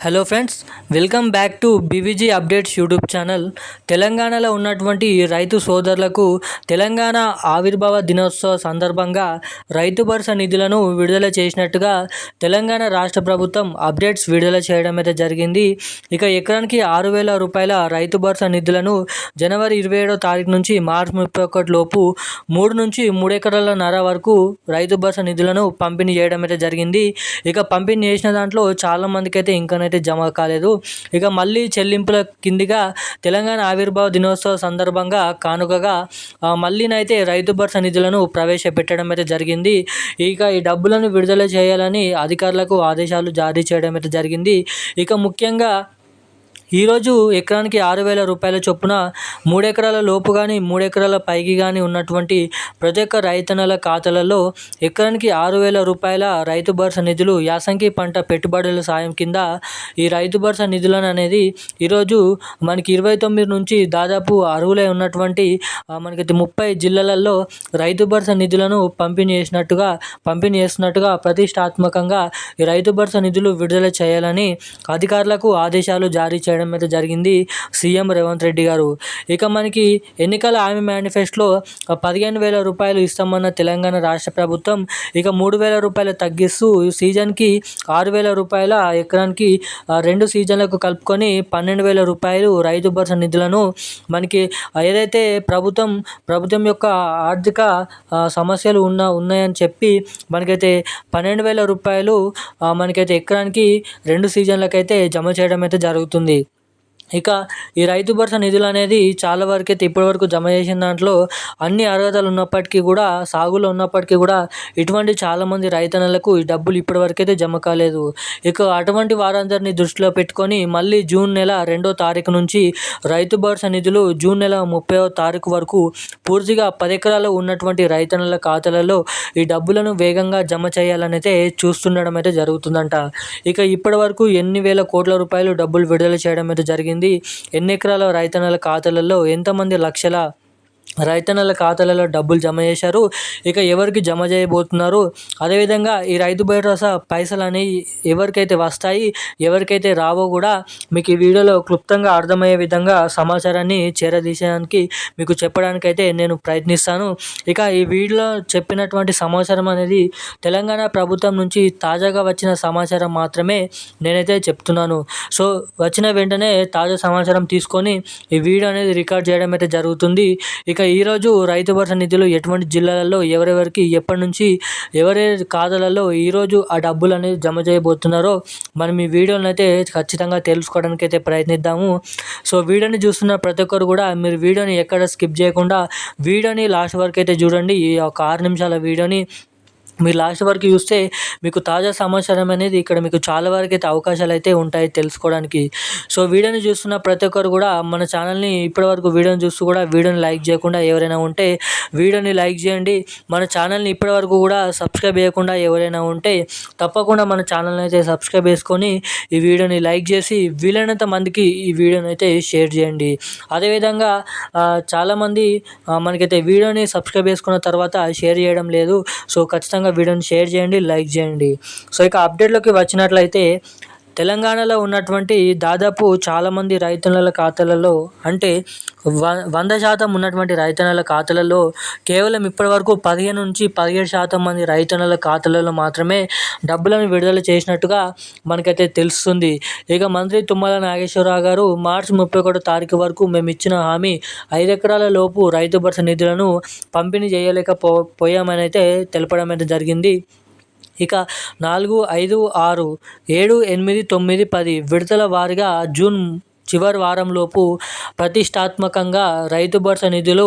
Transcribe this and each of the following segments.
Hello friends, welcome back to BVG updates YouTube channel. తెలంగాణలో ఉన్నటువంటి రైతు సోదరులకు తెలంగాణ ఆవిర్భావ దినోత్సవ సందర్భంగా రైతు భరోసా నిధులను విడుదల చేసినట్టుగా తెలంగాణ రాష్ట్ర ప్రభుత్వం అప్డేట్స్ విడుదల చేయడం అయితే జరిగింది. ఇక ఎకరానికి 6,000 రూపాయల రైతు భరోసా నిధులను జనవరి 27వ తారీఖు నుంచి మార్చి 31 లోపు 3 నుంచి 3 ఎకరాలన్నర వరకు రైతు భరోసా నిధులను పంపిణీ చేయడం అయితే జరిగింది. ఇక పంపిణీ చేసిన దాంట్లో చాలామందికి అయితే ఇంకా జమ కాలేదు. ఇక మళ్ళీ చెల్లింపుల కిందిగా తెలంగాణ ఆవిర్భావ దినోత్సవ సందర్భంగా కానుకగా మళ్ళీనైతే రైతు భరోసా నిధులను ప్రవేశపెట్టడం అయితే జరిగింది. ఇక ఈ డబ్బులను విడుదల చేయాలని అధికారులకు ఆదేశాలు జారీ చేయడం అయితే జరిగింది. ఇక ముఖ్యంగా ఈరోజు ఎకరానికి 6,000 రూపాయల చొప్పున 3 ఎకరాల లోపు కానీ 3 ఎకరాల పైకి కానీ ఉన్నటువంటి ప్రతి ఒక్క రైతన్నల ఖాతాలలో ఎకరానికి 6,000 రూపాయల రైతు భరోసా నిధులు యాసంగి పంట పెట్టుబడుల సాయం కింద ఈ రైతు భరోసా నిధులను అనేది ఈరోజు మనకి 29 నుంచి దాదాపు అర్హులై ఉన్నటువంటి మనకైతే 30 జిల్లాలలో రైతు భరోసా నిధులను పంపిణీ చేస్తున్నట్టుగా ప్రతిష్టాత్మకంగా ఈ రైతు భరోసా నిధులు విడుదల చేయాలని అధికారులకు ఆదేశాలు జారీ చేయడం అయితే జరిగింది సీఎం రేవంత్ రెడ్డి గారు. ఇక మనకి ఎన్నికల హామీ మేనిఫెస్టోలో 15,000 రూపాయలు ఇస్తామన్న తెలంగాణ రాష్ట్ర ప్రభుత్వం ఇక 3,000 రూపాయలు తగ్గిస్తూ సీజన్కి 6,000 రూపాయల ఎకరానికి 2 సీజన్లకు కలుపుకొని 12,000 రూపాయలు రైతు భరోసా నిధులను మనకి ఏదైతే ప్రభుత్వం యొక్క ఆర్థిక సమస్యలు ఉన్నాయని చెప్పి మనకైతే 12,000 రూపాయలు మనకైతే ఎకరానికి 2 సీజన్లకైతే జమ చేయడం అయితే జరుగుతుంది. ఇక ఈ రైతు భరోసా నిధులు అనేది చాలా వరకు అయితే ఇప్పటివరకు జమ చేసిన దాంట్లో అన్ని అర్హతలు ఉన్నప్పటికీ కూడా సాగులో ఉన్నప్పటికీ కూడా ఇటువంటి చాలామంది రైతన్నలకు ఈ డబ్బులు ఇప్పటివరకు అయితే జమ కాలేదు. ఇక అటువంటి వారందరినీ దృష్టిలో పెట్టుకొని మళ్ళీ జూన్ నెల 2వ తారీఖు నుంచి రైతు భరోసా నిధులు జూన్ నెల 30వ తారీఖు వరకు పూర్తిగా 10 ఎకరాలు ఉన్నటువంటి రైతన్నల ఖాతాలలో ఈ డబ్బులను వేగంగా జమ చేయాలని అయితే చూస్తుండడం అయితే జరుగుతుందంట. ఇక ఇప్పటి వరకు ఎన్ని వేల కోట్ల రూపాయలు డబ్బులు విడుదల చేయడం అయితే జరిగింది. ఎన్ని ఎకరాల రైతన్నల ఖాతాలలో ఎంతమంది లక్షల రైతన్నల ఖాతాలలో డబ్బులు జమ చేశారు, ఇక ఎవరికి జమ చేయబోతున్నారు, అదేవిధంగా ఈ రైతు భరోసా పైసలు అనేవి ఎవరికైతే వస్తాయి ఎవరికైతే రావో కూడా మీకు ఈ వీడియోలో క్లుప్తంగా అర్థమయ్యే విధంగా సమాచారాన్ని చేరదీయడానికి మీకు చెప్పడానికైతే నేను ప్రయత్నిస్తాను. ఇక ఈ వీడియోలో చెప్పినటువంటి సమాచారం అనేది తెలంగాణ ప్రభుత్వం నుంచి తాజాగా వచ్చిన సమాచారం మాత్రమే నేనైతే చెప్తున్నాను. సో వచ్చిన వెంటనే తాజా సమాచారం తీసుకొని ఈ వీడియో అనేది రికార్డ్ చేయడం అయితే జరుగుతుంది. ఇక ఈరోజు రైతు భరోసా నిధులు ఎటువంటి జిల్లాలలో ఎవరెవరికి ఎప్పటి నుంచి ఎవరి ఖాతాలలో ఈరోజు ఆ డబ్బులు అనేది జమ చేయబోతున్నారో మనం ఈ వీడియోని అయితే ఖచ్చితంగా తెలుసుకోవడానికి అయితే ప్రయత్నిద్దాము. సో వీడియోని చూస్తున్న ప్రతి ఒక్కరు కూడా మీరు వీడియోని ఎక్కడ స్కిప్ చేయకుండా వీడియోని లాస్ట్ వరకు అయితే చూడండి. ఈ ఒక 6 నిమిషాల వీడియోని మీరు లాస్ట్ వరకు చూస్తే మీకు తాజా సమాచారం అనేది ఇక్కడ మీకు చాలా వరకు అయితే అవకాశాలు అయితే ఉంటాయి తెలుసుకోవడానికి. సో వీడియోని చూస్తున్న ప్రతి ఒక్కరు కూడా మన ఛానల్ని ఇప్పటివరకు వీడియోని చూస్తూ కూడా వీడియోని లైక్ చేయకుండా ఎవరైనా ఉంటే వీడియోని లైక్ చేయండి. మన ఛానల్ని ఇప్పటివరకు కూడా సబ్స్క్రైబ్ చేయకుండా ఎవరైనా ఉంటే తప్పకుండా మన ఛానల్ని అయితే సబ్స్క్రైబ్ చేసుకొని ఈ వీడియోని లైక్ చేసి వీలైనంత మందికి ఈ వీడియోని అయితే షేర్ చేయండి. అదేవిధంగా చాలామంది మనకైతే వీడియోని సబ్స్క్రైబ్ చేసుకున్న తర్వాత షేర్ చేయడం లేదు. సో ఖచ్చితంగా వీడియోని షేర్ చేయండి, లైక్ చేయండి. సో ఇక అప్డేట్లోకి వచ్చినట్లయితే తెలంగాణలో ఉన్నటువంటి దాదాపు చాలామంది రైతన్నల ఖాతాలలో అంటే 100% ఉన్నటువంటి రైతన్నల ఖాతాలలో కేవలం ఇప్పటివరకు 15 నుంచి 17% మంది రైతన్నల ఖాతాలలో మాత్రమే డబ్బులను విడుదల చేసినట్టుగా మనకైతే తెలుస్తుంది. ఇక మంత్రి తుమ్మల నాగేశ్వరరావు గారు మార్చి 31 తారీఖు వరకు మేము ఇచ్చిన హామీ 5 ఎకరాల లోపు రైతు భరోసా నిధులను పంపిణీ చేయలేకపోయామని అయితే తెలపడం అయితే జరిగింది. ఇక 4, 5, 6, 7, 8, 9, 10 విడతల వారీగా జూన్ చివరి వారంలోపు ప్రతిష్టాత్మకంగా రైతు భరోసా నిధులు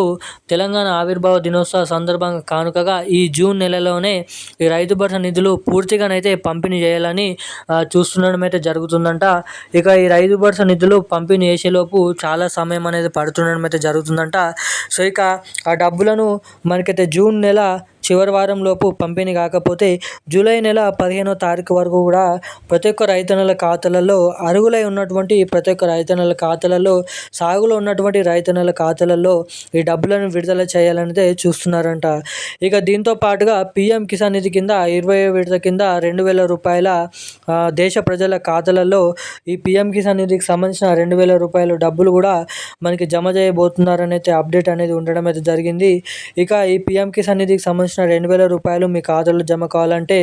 తెలంగాణ ఆవిర్భావ దినోత్సవ సందర్భంగా కానుకగా ఈ జూన్ నెలలోనే ఈ రైతు భరోసా నిధులు పూర్తిగానైతే పంపిణీ చేయాలని చూస్తుండడం అయితే జరుగుతుందంట. ఇక ఈ రైతు భరోసా నిధులు పంపిణీ చేసేలోపు చాలా సమయం అనేది పడుతుండడం అయితే జరుగుతుందంట. సో ఇక ఆ డబ్బులను మనకైతే జూన్ నెల చివరి వారం లోపు పంపిణీ కాకపోతే జూలై నెల 15వ తారీఖు వరకు కూడా ప్రతి ఒక్క రైతన్నల ఖాతాలలో అర్హులై ఉన్నటువంటి ప్రతి ఒక్క రైతన్నల ఖాతాలలో సాగులో ఉన్నటువంటి రైతన్నల ఖాతాలలో ఈ డబ్బులను విడుదల చేయాలనేదే చూస్తున్నారంట. ఇక దీంతో పాటుగా పీఎం కిసాన్ నిధి కింద 20వ విడత కింద 2,000 రూపాయల దేశ ప్రజల ఖాతాలలో ఈ పీఎం కిసాన్ నిధికి సంబంధించిన 2,000 రూపాయల డబ్బులు కూడా మనకి జమ చేయబోతున్నారని అయితే అప్డేట్ అనేది ఉండడం అయితే జరిగింది. ఇక ఈ పీఎం కిసాన్ నిధికి సంబంధించిన 2,000 రూపాయలు మీ ఖాతాలో జమ కావాలంటే,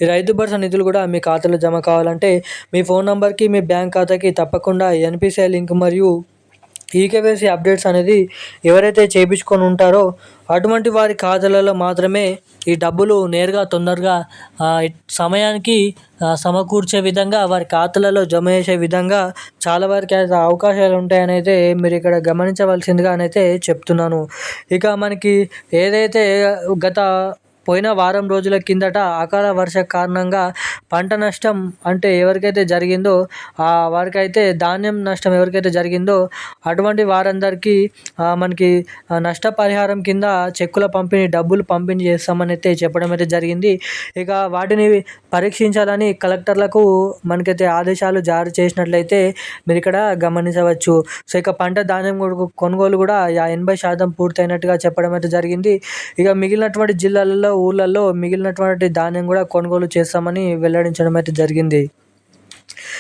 ఈ రైతు భరోసా నిధులు కూడా మీ ఖాతాలో జమ కావాలంటే మీ ఫోన్ నంబర్కి మీ బ్యాంక్ ఖాతాకి తప్పకుండా ఎన్పిసిఐ లింక్ మరియు ఈకేవైసీ అప్డేట్స్ అనేది ఎవరైతే చేయించుకొని ఉంటారో అటువంటి వారి ఖాతాలలో మాత్రమే ఈ డబ్బులు నేరుగా తొందరగా సమయానికి సమకూర్చే విధంగా వారి ఖాతాలలో జమ చేసే విధంగా చాలా వరకు అయితే అవకాశాలు ఉంటాయని అయితే మీరు ఇక్కడ గమనించవలసిందిగా అయితే చెప్తున్నాను. ఇక మనకి ఏదైతే గత పోయిన వారం రోజుల కిందట అకాల వర్ష కారణంగా పంట నష్టం అంటే ఎవరికైతే జరిగిందో వారికైతే ధాన్యం నష్టం ఎవరికైతే జరిగిందో అటువంటి వారందరికీ మనకి నష్టపరిహారం కింద చెక్కుల పంపిణీ డబ్బులు పంపిణీ చేస్తామని అయితే చెప్పడం అయితే జరిగింది. ఇక వాటిని పరీక్షించాలని కలెక్టర్లకు మనకైతే ఆదేశాలు జారీ చేసినట్లయితే మీరు ఇక్కడ గమనించవచ్చు. సో ఇక పంట ధాన్యం కొనుగోలు కూడా 80% పూర్తయినట్టుగా చెప్పడం అయితే జరిగింది. ఇక మిగిలినటువంటి జిల్లాలలో ఊళ్ళల్లో మిగిలినటువంటి ధాన్యం కూడా కొనుగోలు చేస్తామని వెల్లడించడం అయితే జరిగింది.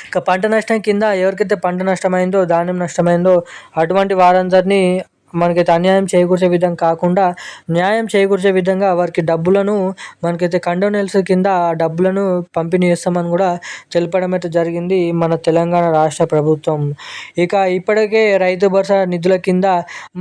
ఇక పంట నష్టం కింద ఎవరికైతే పంట నష్టమైందో ధాన్యం నష్టమైందో అటువంటి వారందరినీ మనకైతే అన్యాయం చేకూర్చే విధంగా కాకుండా న్యాయం చేకూర్చే విధంగా వారికి డబ్బులను మనకైతే కండోనెన్స్ కింద డబ్బులను పంపిణీ చేస్తామని కూడా తెలపడం అయితే జరిగింది మన తెలంగాణ రాష్ట్ర ప్రభుత్వం. ఇక ఇప్పటికే రైతు భరోసా నిధుల కింద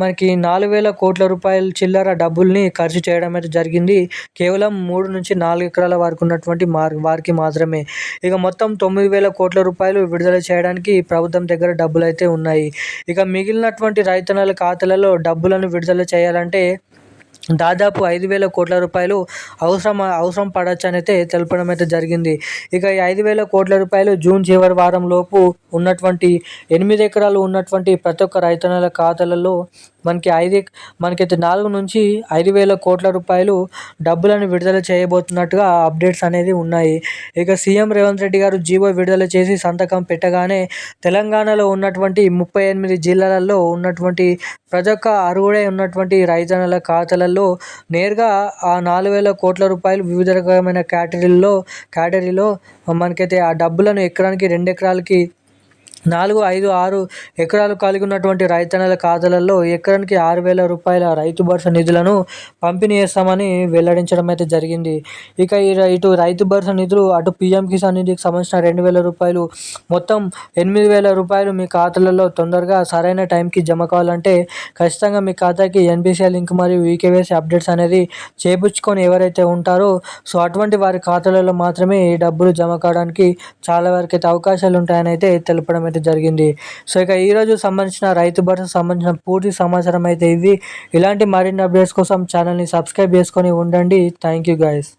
మనకి 4,000 కోట్ల రూపాయల చిల్లర డబ్బుల్ని ఖర్చు చేయడం అయితే జరిగింది. కేవలం 3 నుంచి 4 ఎకరాల వరకు ఉన్నటువంటి వారికి మాత్రమే. ఇక మొత్తం 9,000 కోట్ల రూపాయలు విడుదల చేయడానికి ప్రభుత్వం దగ్గర డబ్బులు అయితే ఉన్నాయి. ఇక మిగిలినటువంటి రైతన్నల ఖాతాలలో డబ్బులను విడుదల చేయాలంటే దాదాపు 5,000 కోట్ల రూపాయలు అవసరం పడవచ్చు అని అయితే తెలపడం అయితే జరిగింది. ఇక ఈ 5,000 కోట్ల రూపాయలు జూన్ చివరి వారం లోపు ఉన్నటువంటి 8 ఎకరాలు ఉన్నటువంటి ప్రతి ఒక్క రైతన్నల ఖాతాలలో మనకైతే 4 నుంచి 5,000 కోట్ల రూపాయలు డబ్బులను విడుదల చేయబోతున్నట్టుగా అప్డేట్స్ అనేది ఉన్నాయి. ఇక సీఎం రేవంత్ రెడ్డి గారు జీవో విడుదల చేసి సంతకం పెట్టగానే తెలంగాణలో ఉన్నటువంటి 38 జిల్లాలలో ఉన్నటువంటి ప్రతి ఒక్క అర్హుడై ఉన్నటువంటి రైతన్నల ఖాతాలలో నేరుగా ఆ 4,000 కోట్ల రూపాయలు వివిధ రకమైన కేటగిరీలో మనకైతే ఆ డబ్బులను ఎకరానికి 2 ఎకరాలకి 4, 5, 6 ఎకరాలు కలిగి ఉన్నటువంటి రైతన్నల ఖాతాలలో ఎకరానికి 6,000 రూపాయల రైతు భరోసా నిధులను పంపిణీ చేస్తామని వెల్లడించడం అయితే జరిగింది. ఇక ఇటు రైతు భరోసా నిధులు అటు పీఎం కిసాన్ నిధికి సంబంధించిన 2,000 రూపాయలు మొత్తం 8,000 రూపాయలు మీ ఖాతాలలో తొందరగా సరైన టైంకి జమ కావాలంటే ఖచ్చితంగా మీ ఖాతాకి ఎన్పిసిఐ లింక్ మరియు ఈకేవైసీ అప్డేట్స్ అనేది చేయించుకొని ఎవరైతే ఉంటారో సో అటువంటి వారి ఖాతాలలో మాత్రమే ఈ డబ్బులు జమ కావడానికి చాలా వరకు అయితే అవకాశాలు ఉంటాయని అయితే తెలపడం జరిగింది. సో ఇక ఈరోజు సంబంధించిన రైతు భరోసా సంబంధించిన పూర్తి సమాచారం అయితే ఇవి. ఇలాంటి మరిన్ని అప్డేట్స్ కోసం ఛానల్ని సబ్స్క్రైబ్ చేసుకొని ఉండండి. Thank you guys.